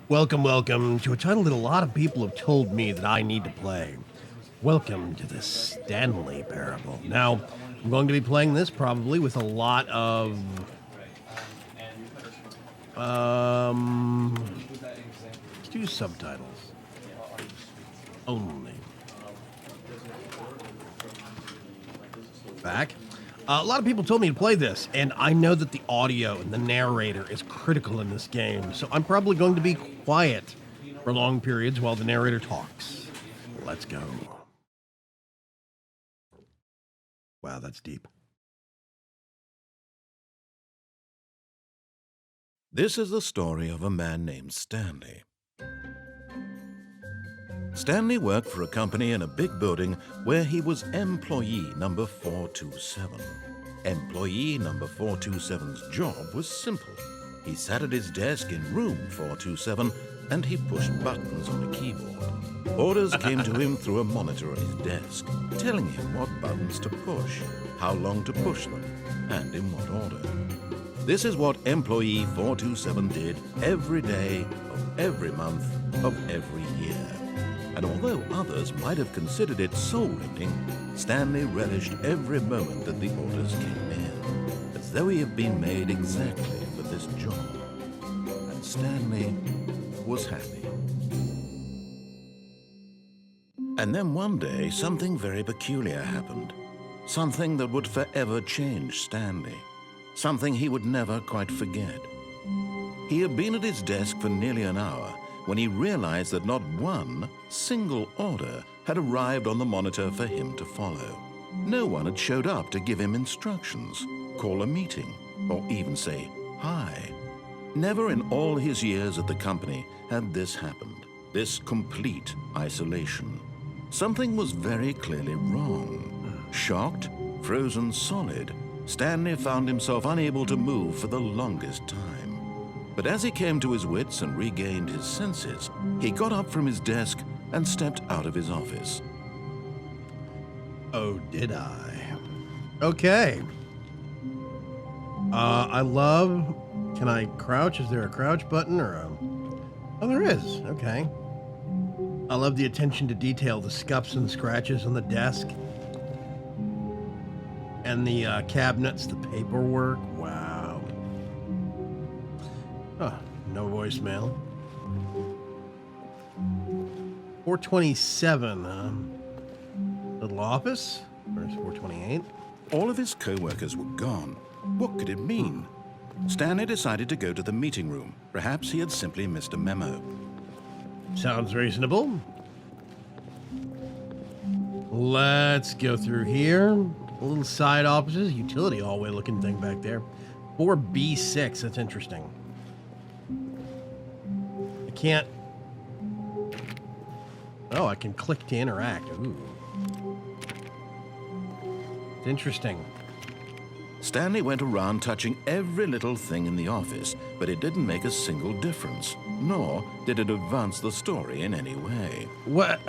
Welcome, welcome to a title that a lot of people have told me that I need to play. Welcome to the Stanley Parable. Now, I'm going to be playing this probably with a lot of let's do subtitles only. Back. A lot of people told me to play this, and I know that the audio and the narrator is critical in this game, so I'm probably going to be quiet for long periods while the narrator talks. Let's go. Wow, that's deep. This is the story of a man named Stanley. Stanley worked for a company in a big building where he was employee number 427. Employee number 427's job was simple. He sat at his desk in room 427 and he pushed buttons on a keyboard. Orders came to him through a monitor on his desk, telling him what buttons to push, how long to push them, and in what order. This is what employee 427 did every day of every month of every year. And although others might have considered it soul-rending, Stanley relished every moment that the orders came in, as though he had been made exactly for this job. And Stanley was happy. And then one day, something very peculiar happened. Something that would forever change Stanley. Something he would never quite forget. He had been at his desk for nearly an hour when he realized that not one single order had arrived on the monitor for him to follow. No one had showed up to give him instructions, call a meeting, or even say hi. Never in all his years at the company had this happened, this complete isolation. Something was very clearly wrong. Shocked, frozen solid, Stanley found himself unable to move for the longest time. But as he came to his wits and regained his senses, he got up from his desk and stepped out of his office. Oh, did I? Okay. I love... Can I crouch? Is there a crouch button or a... Oh, there is. Okay. I love the attention to detail, the scuffs and scratches on the desk. And the cabinets, the paperwork. Wow. Huh, no voicemail. 427, little office. Where's 428? All of his co-workers were gone. What could it mean? Stanley decided to go to the meeting room. Perhaps he had simply missed a memo. Sounds reasonable. Let's go through here. A little side offices, utility hallway looking thing back there. 4B6, that's interesting. I can't... Oh, I can click to interact. Ooh. It's interesting. Stanley went around touching every little thing in the office, but it didn't make a single difference, nor did it advance the story in any way. What?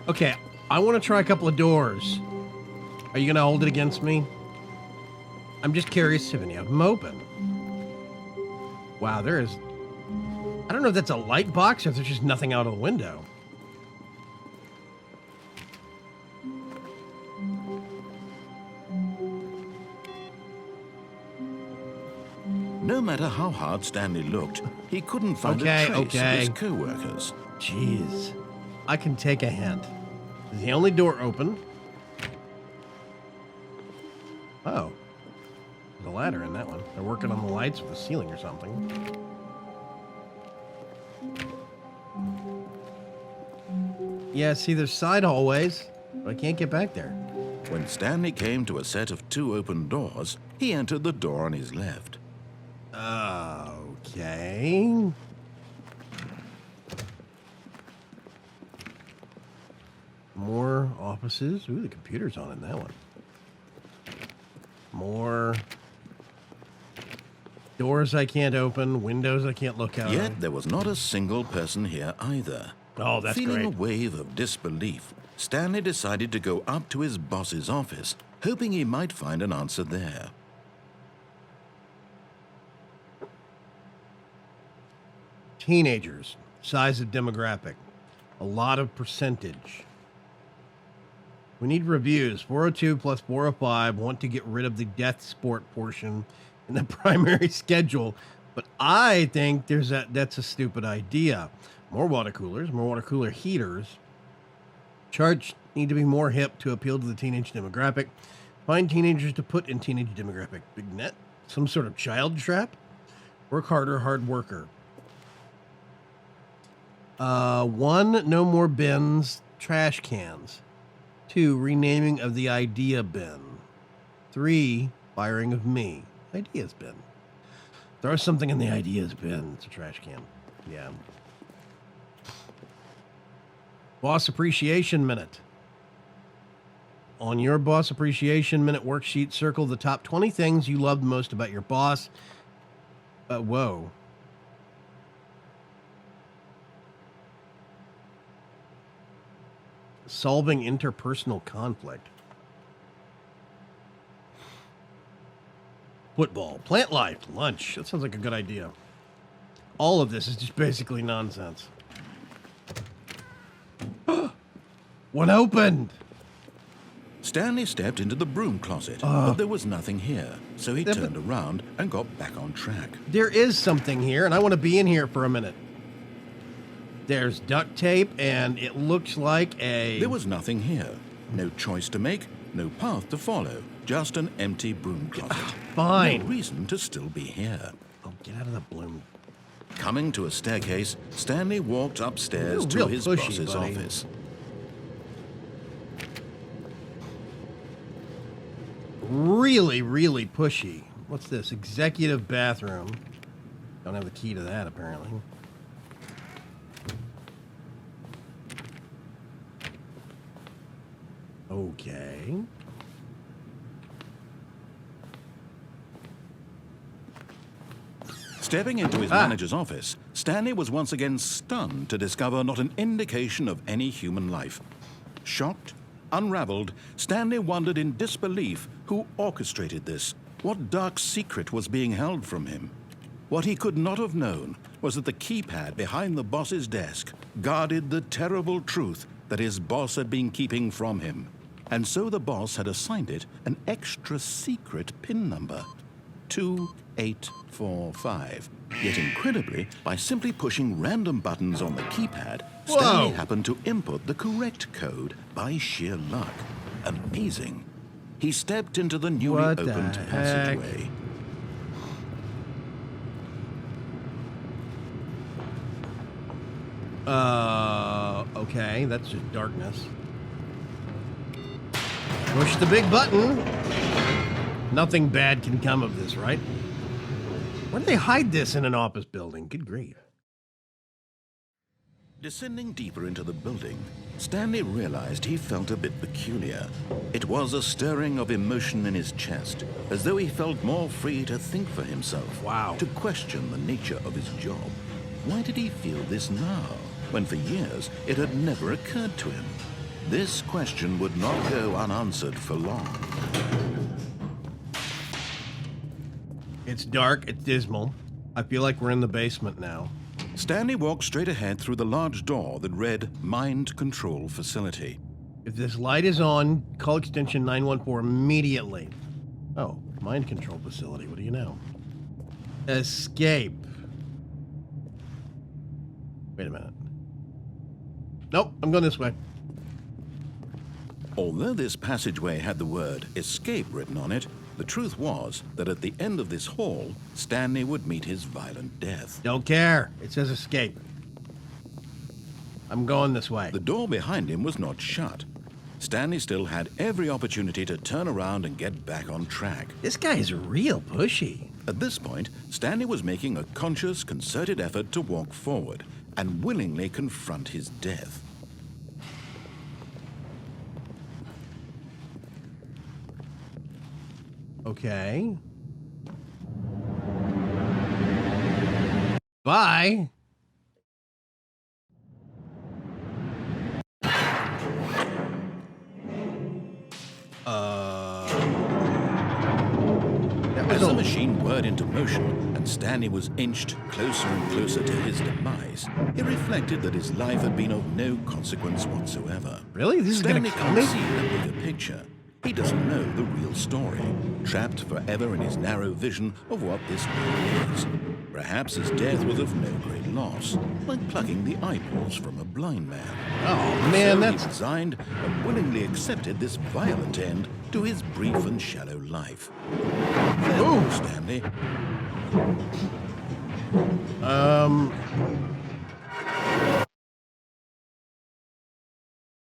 Okay, I want to try a couple of doors. Are you going to hold it against me? I'm just curious if any of them open. Wow, there is... I don't know if that's a light box or if there's just nothing out of the window. No matter how hard Stanley looked, he couldn't find a trace of his co-workers. Jeez. I can take a hint. Is the only door open? Oh. There's a ladder in that one. They're working on the lights with the ceiling or something. Yeah, see, there's side hallways, but I can't get back there. When Stanley came to a set of 2 open doors, he entered the door on his left. Okay. More offices. Ooh, the computer's on in that one. More doors I can't open, windows I can't look out. Yet there was not a single person here either. Oh, that's Feeling great. a wave of disbelief, Stanley decided to go up to his boss's office, hoping he might find an answer there. Teenagers. Size of demographic. A lot of percentage. We need reviews. 402 plus 405 want to get rid of the death sport portion in the primary schedule, but I think that's a stupid idea. More water coolers, more water cooler heaters. Charts need to be more hip to appeal to the teenage demographic. Find teenagers to put in teenage demographic. Big net? Some sort of child trap? Work harder, hard worker. 1, no more bins, trash cans. 2, renaming of the idea bin. 3, firing of me. Ideas bin. Throw something in the ideas bin. It's a trash can. Yeah. Boss Appreciation Minute. On your Boss Appreciation Minute worksheet, circle the top 20 things you loved most about your boss. Whoa. Solving interpersonal conflict. Football. Plant life. Lunch. That sounds like a good idea. All of this is just basically nonsense. One opened. Stanley stepped into the broom closet, but there was nothing here, so he turned around and got back on track. There is something here, and I want to be in here for a minute. There's duct tape, and it looks like a... There was nothing here. No choice to make, no path to follow. Just an empty broom closet. Fine. No reason to still be here. Oh, get out of the bloom. Coming to a staircase, Stanley walked upstairs to his boss's office. Really, really pushy. What's this? Executive bathroom. Don't have the key to that, apparently. Okay. Stepping into his manager's office, Stanley was once again stunned to discover not an indication of any human life. Shocked, unraveled, Stanley wondered in disbelief who orchestrated this, what dark secret was being held from him. What he could not have known was that the keypad behind the boss's desk guarded the terrible truth that his boss had been keeping from him. And so the boss had assigned it an extra secret PIN number, 2845. Yet incredibly, by simply pushing random buttons on the keypad, Stanley happened to input the correct code by sheer luck. Amazing. He stepped into the newly opened passageway. Okay, that's just darkness. Push the big button. Nothing bad can come of this, right? Why do they hide this in an office building? Good grief. Descending deeper into the building, Stanley realized he felt a bit peculiar. It was a stirring of emotion in his chest, as though he felt more free to think for himself. Wow. To question the nature of his job. Why did he feel this now, when for years it had never occurred to him? This question would not go unanswered for long. It's dark, it's dismal. I feel like we're in the basement now. Stanley walked straight ahead through the large door that read Mind Control Facility. If this light is on, call extension 914 immediately. Oh, mind control facility, what do you know? Escape. Wait a minute. Nope, I'm going this way. Although this passageway had the word escape written on it, the truth was that at the end of this hall, Stanley would meet his violent death. Don't care. It says escape. I'm going this way. The door behind him was not shut. Stanley still had every opportunity to turn around and get back on track. This guy is real pushy. At this point, Stanley was making a conscious, concerted effort to walk forward and willingly confront his death. Okay. Bye. That was As the machine whirred into motion and Stanley was inched closer and closer to his demise, he reflected that his life had been of no consequence whatsoever. Really? This is going to Stanley kill me? can't see the bigger picture. He doesn't know the real story, trapped forever in his narrow vision of what this world is. Perhaps his death was of no great loss, like plucking the eyeballs from a blind man. Oh, man, So that's... he resigned and willingly accepted this violent end to his brief and shallow life. Farewell, Stanley.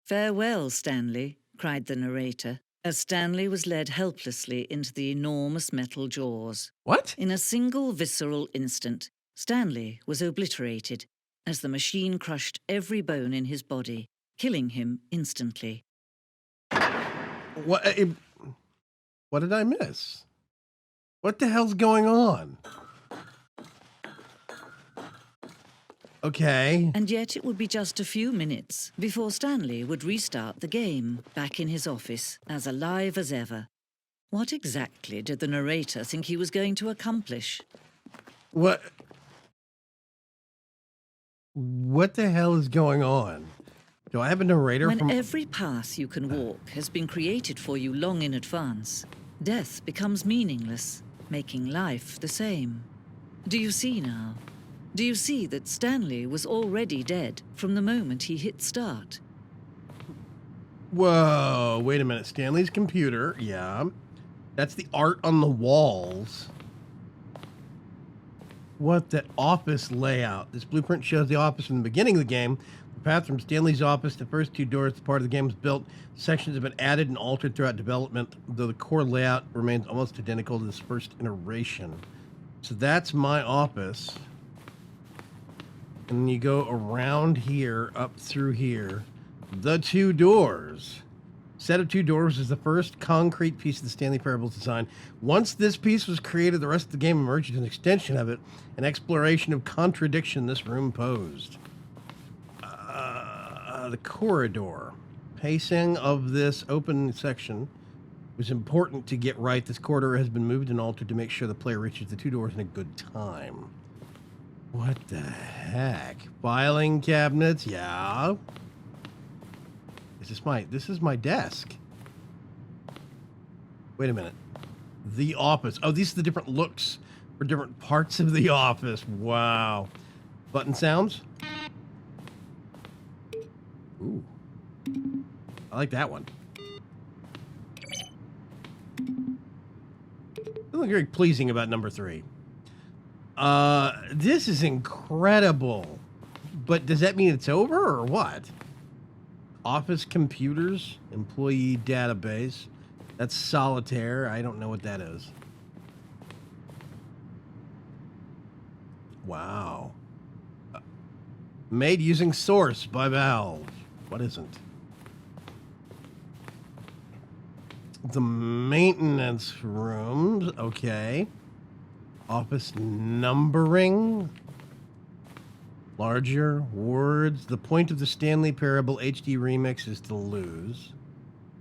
Farewell, Stanley, cried the narrator, as Stanley was led helplessly into the enormous metal jaws. What? In a single visceral instant, Stanley was obliterated as the machine crushed every bone in his body, killing him instantly. What did I miss? What the hell's going on? Okay. And yet it would be just a few minutes before Stanley would restart the game, back in his office, as alive as ever. What exactly did the narrator think he was going to accomplish? What the hell is going on? Do I have a narrator When every path you can walk has been created for you long in advance, death becomes meaningless, making life the same. Do you see now? Do you see that Stanley was already dead from the moment he hit start? Whoa, wait a minute. Stanley's computer, yeah. That's the art on the walls. What the office layout. This blueprint shows the office from the beginning of the game. The path from Stanley's office, the first two doors, the part of the game was built. Sections have been added and altered throughout development, though the core layout remains almost identical to this first iteration. So that's my office. And you go around here, up through here. The two doors. Set of two doors is the first concrete piece of the Stanley Parable's design. Once this piece was created, the rest of the game emerged as an extension of it, an exploration of contradiction this room posed. The corridor. Pacing of this open section was important to get right. This corridor has been moved and altered to make sure the player reaches the two doors in a good time. What the heck? Filing cabinets, yeah. This is my desk. Wait a minute. The office. Oh, these are the different looks for different parts of the office. Wow. Button sounds. Ooh. I like that one. Something very pleasing about number 3. This is incredible. But does that mean it's over or what? Office computers, employee database. That's solitaire. I don't know what that is. Wow. Made using Source by Valve. What isn't? The maintenance rooms. Okay. Office numbering. Larger words. The point of the Stanley Parable HD remix is to lose.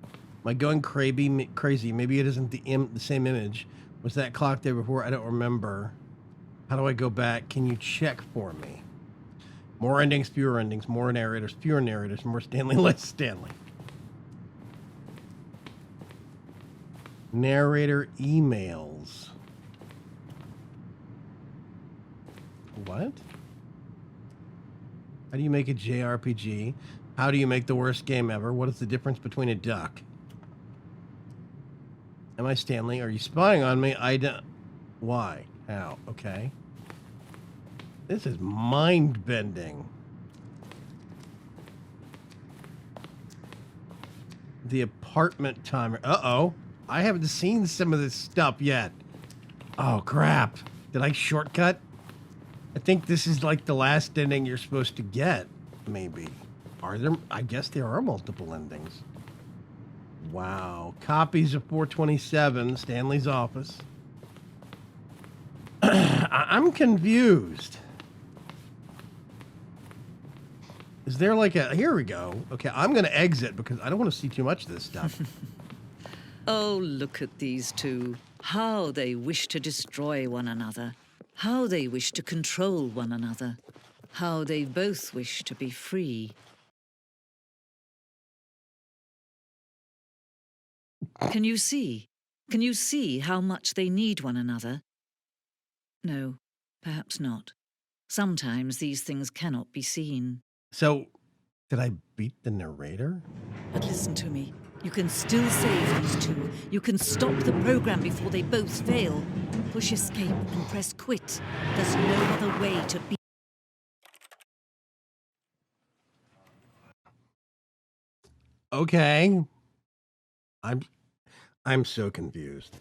Am I going crazy? Maybe it isn't the same image. Was that clock there before? I don't remember. How do I go back? Can you check for me? More endings, fewer endings. More narrators, fewer narrators. More Stanley, less Stanley. Narrator emails. What? How do you make a JRPG? How do you make the worst game ever? What is the difference between a duck? Am I Stanley? Are you spying on me? I don't... Why? How? Okay. This is mind-bending. The apartment timer. Uh-oh. I haven't seen some of this stuff yet. Oh, crap. Did I shortcut? I think this is like the last ending you're supposed to get, maybe. Are there? I guess there are multiple endings. Wow. Copies of 427, Stanley's office. I'm confused. Is there like a... Here we go. Okay, I'm going to exit because I don't want to see too much of this stuff. Oh, look at these two. How they wish to destroy one another. How they wish to control one another. How they both wish to be free. Can you see? Can you see how much they need one another? No, perhaps not. Sometimes these things cannot be seen. So, did I beat the narrator? But listen to me. You can still save these two. You can stop the program before they both fail. Push escape and press quit. There's no other way to be. Okay. I'm so confused.